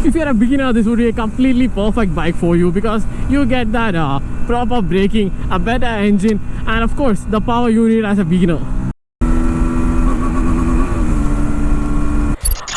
if you're a beginner, this would be a completely perfect bike for you because you get that proper braking, a better engine, and of course the power you need as a beginner.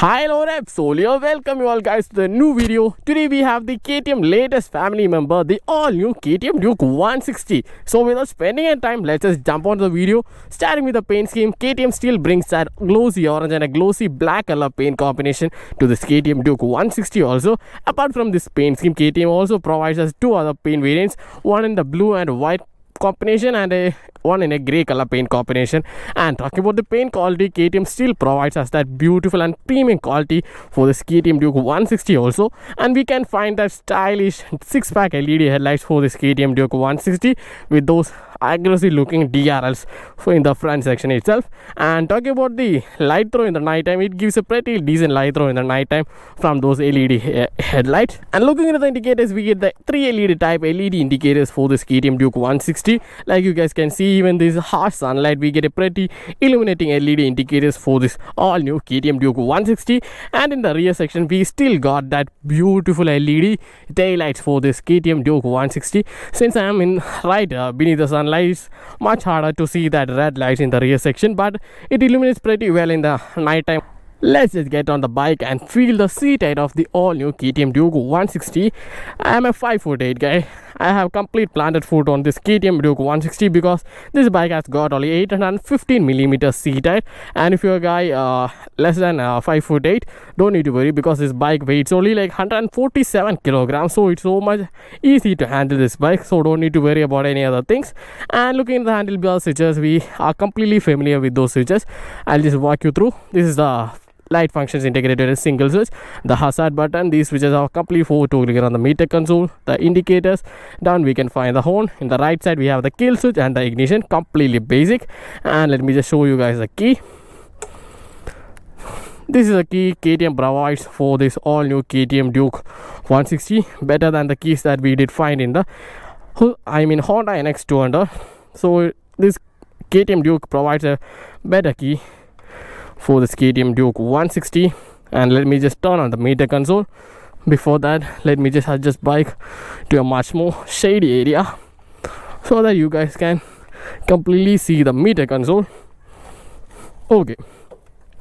Hi, hello REVSOUL here. Welcome you all guys to the new video. Today we have the KTM latest family member, the all new KTM Duke 160. So without spending any time, let's just jump onto the video. Starting with the paint scheme, KTM still brings that glossy orange and a glossy black color paint combination to this KTM Duke 160 also. Apart from this paint scheme, KTM also provides us two other paint variants, one in the blue and white combination and one in a grey color paint combination. And talking about the paint quality, KTM still provides us that beautiful and premium quality for this KTM Duke 160 also. And we can find that stylish 6-pack LED headlights for this KTM Duke 160 with those aggressive looking DRLs in the front section itself. And talking about the light throw in the night time, it gives a pretty decent light throw in the night time from those LED headlights. And looking at the indicators, we get the 3 LED type LED indicators for this KTM Duke 160. Like you guys can see, even this harsh sunlight, we get a pretty illuminating LED indicators for this all new KTM Duke 160. And in the rear section, we still got that beautiful LED taillights for this KTM Duke 160. Since I am in right beneath the sunlight, it's much harder to see that red lights in the rear section, but it illuminates pretty well in the night time. Let's just get on the bike and feel the seat height of the all new KTM Duke 160. I am a 5'8" guy. I have complete planted foot on this KTM Duke 160 because this bike has got only 815mm seat height. And if you're a guy less than 5'8", don't need to worry because this bike weighs only like 147 kilograms. So it's so much easy to handle this bike. So don't need to worry about any other things. And looking at the handlebar switches, we are completely familiar with those switches. I'll just walk you through. This is the light functions integrated in single switch, the hazard button. These switches are completely for to click on the meter console, the indicators. Down we can find the horn. In the right side we have the kill switch and the ignition, completely basic. And let me just show you guys the key. This is a key KTM provides for this all new KTM Duke 160, better than the keys that we did find in the Honda NX 200. So this KTM Duke provides a better key for this KTM Duke 160. And let me just turn on the meter console. Before that, let me just adjust bike to a much more shady area so that you guys can completely see the meter console. Okay,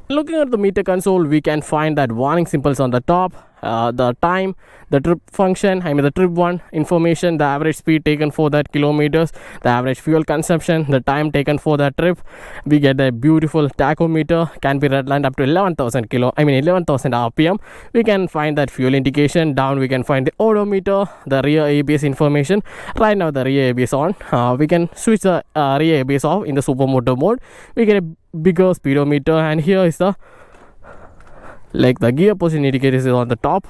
looking at the meter console, we can find that warning symbols on the top, the time, the trip function, the trip one information, the average speed taken for that kilometers, the average fuel consumption, the time taken for that trip. We get a beautiful tachometer, can be redlined up to 11,000 RPM. We can find that fuel indication. Down we can find the odometer, the rear ABS information. Right now the rear ABS on. We can switch the rear ABS off in the supermoto mode. We get a bigger speedometer, and here is the gear position indicator is on the top.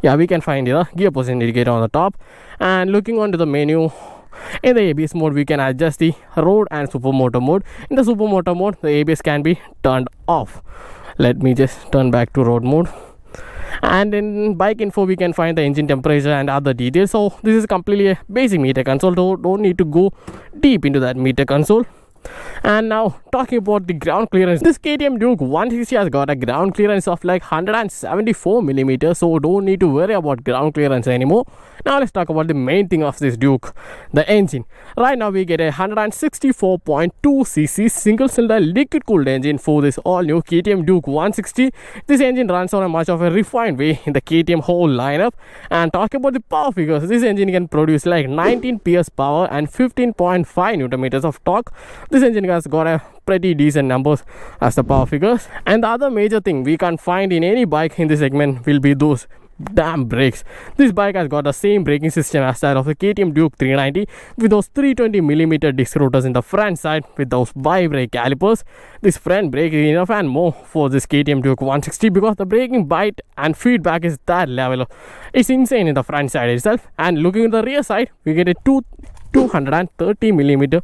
Yeah, we can find the gear position indicator on the top. And looking onto the menu, in the ABS mode we can adjust the road and supermoto mode. In the supermoto mode, the ABS can be turned off. Let me just turn back to road mode. And in bike info we can find the engine temperature and other details. So this is completely a basic meter console, so don't need to go deep into that meter console. And now talking about the ground clearance, this KTM Duke 160 has got a ground clearance of like 174mm, so don't need to worry about ground clearance anymore. Now let's talk about the main thing of this Duke, the engine. Right now we get a 164.2cc single cylinder liquid cooled engine for this all new KTM Duke 160. This engine runs on a much of a refined way in the KTM whole lineup. And talking about the power figures, this engine can produce like 19 PS power and 15.5 Nm of torque. This engine has got a pretty decent numbers as the power figures. And the other major thing we can't find in any bike in this segment will be those damn brakes. This bike has got the same braking system as that of the KTM Duke 390 with those 320mm disc rotors in the front side with those bi-brake calipers. This front brake is enough and more for this KTM Duke 160 because the braking bite and feedback is that level. It's insane in the front side itself. And looking at the rear side, we get a 230mm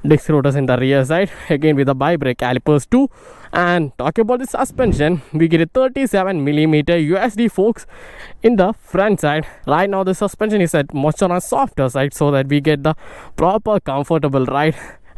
disc rotors in the rear side, again with the bi-brake calipers too. And talking about the suspension, we get a 37mm USD forks in the front side. Right now the suspension is at much on a softer side so that we get the proper comfortable ride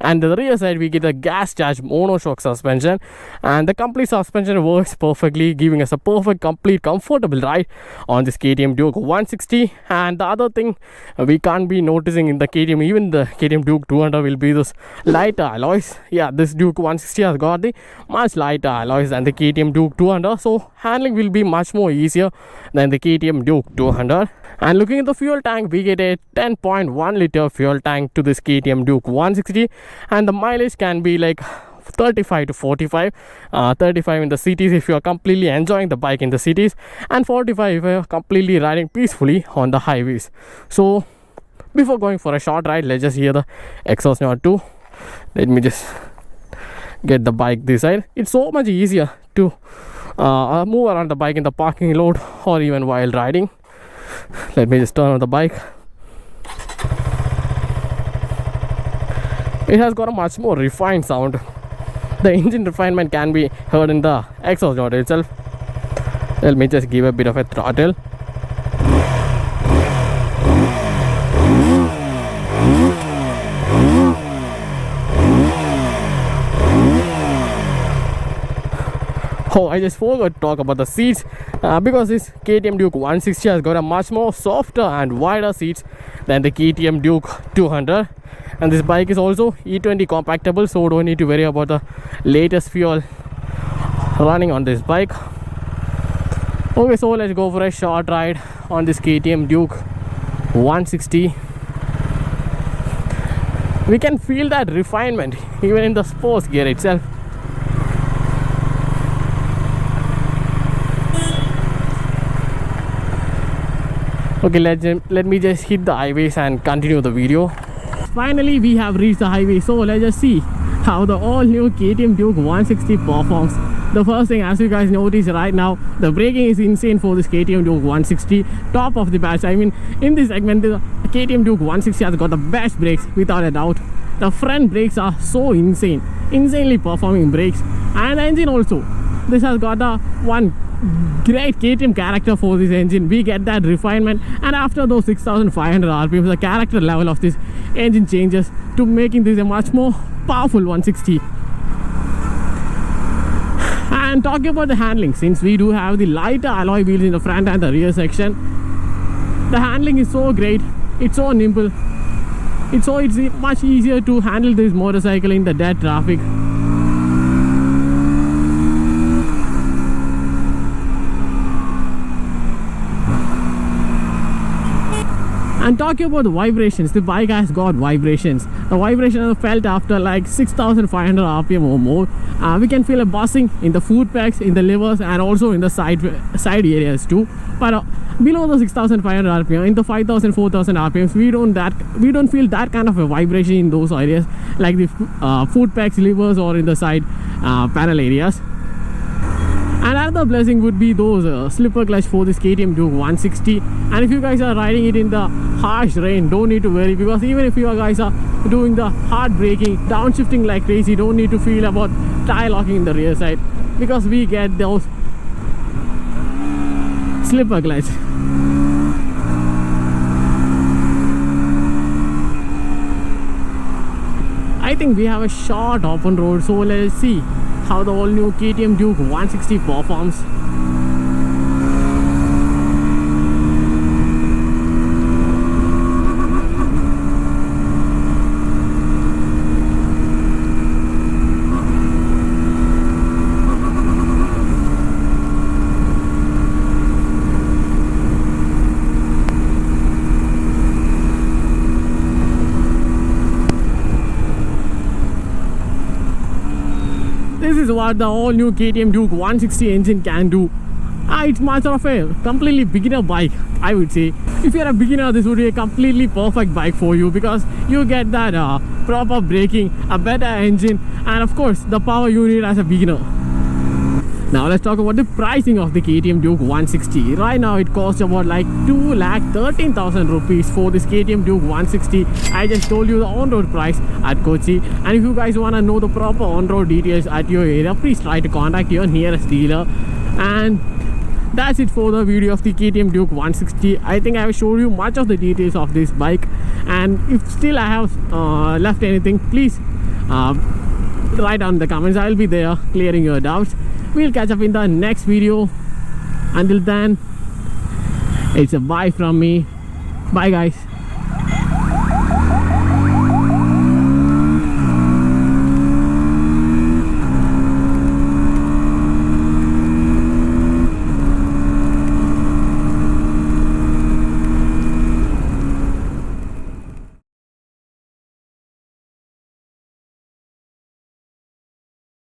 and the rear side we get a gas charged monoshock suspension, and the complete suspension works perfectly, giving us a perfect, complete, comfortable ride on this KTM Duke 160. And the other thing we can't be noticing in the KTM, even the KTM Duke 200, will be those lighter alloys. Yeah, this Duke 160 has got the much lighter alloys than the KTM Duke 200, so handling will be much more easier than the KTM Duke 200. And looking at the fuel tank, we get a 10.1 liter fuel tank to this KTM Duke 160, and the mileage can be like 35 to 45, 35 in the cities if you are completely enjoying the bike in the cities, and 45 if you are completely riding peacefully on the highways. So before going for a short ride, let's just hear the exhaust note too. Let me just get the bike this side. It's so much easier to move around the bike in the parking lot or even while riding. Let me just turn on the bike. It has got a much more refined sound. The engine refinement can be heard in the exhaust note itself. Let me just give a bit of a throttle. Oh, I just forgot to talk about the seats, because this KTM Duke 160 has got a much more softer and wider seats than the KTM Duke 200, and this bike is also E20 compatible, so don't need to worry about the latest fuel running on this bike. Okay, so let's go for a short ride on this KTM Duke 160. We can feel that refinement even in the sports gear itself. Okay, let me just hit the highways and continue the video. Finally, we have reached the highway, so let's just see how the all-new KTM Duke 160 performs. The first thing, as you guys notice right now, the braking is insane for this KTM Duke 160. Top of the batch. I mean, in this segment, the KTM Duke 160 has got the best brakes without a doubt. The front brakes are so insanely performing brakes, and the engine also. This has got a one great KTM character for this engine. We get that refinement, and after those 6500 rpm, the character level of this engine changes to making this a much more powerful 160. And talking about the handling, since we do have the lighter alloy wheels in the front and the rear section, the handling is so great. It's so nimble. It's much easier to handle this motorcycle in the dead traffic. And talking about the vibrations, the bike has got vibrations. The vibrations are felt after like 6500 rpm or more. We can feel a buzzing in the foot pegs, in the levers, and also in the side areas too. But below the 6500 rpm, in the 5000, 4000 rpms, we don't feel that kind of a vibration in those areas, like the foot pegs, levers, or in the side panel areas. And another blessing would be those slipper clutch for this KTM Duke 160. And if you guys are riding it in the harsh rain, don't need to worry, because even if you guys are doing the hard braking, downshifting like crazy, don't need to feel about tire locking in the rear side, because we get those slipper clutch. I think we have a short open road, so let's see how the all new KTM Duke 160 performs. This is what the all new KTM Duke 160 engine can do. It's much of a completely beginner bike, I would say. If you're a beginner, this would be a completely perfect bike for you, because you get that proper braking, a better engine, and of course the power you need as a beginner. Now let's talk about the pricing of the KTM Duke 160. Right now it costs about like 2,13,000 rupees for this KTM Duke 160. I just told you the on-road price at Kochi, and if you guys want to know the proper on-road details at your area, please try to contact your nearest dealer. And that's it for the video of the KTM Duke 160. I think I have showed you much of the details of this bike, and if still I have left anything, please Write down in the comments. I'll be there clearing your doubts. We'll catch up in the next video. Until then, it's a bye from me. Bye guys.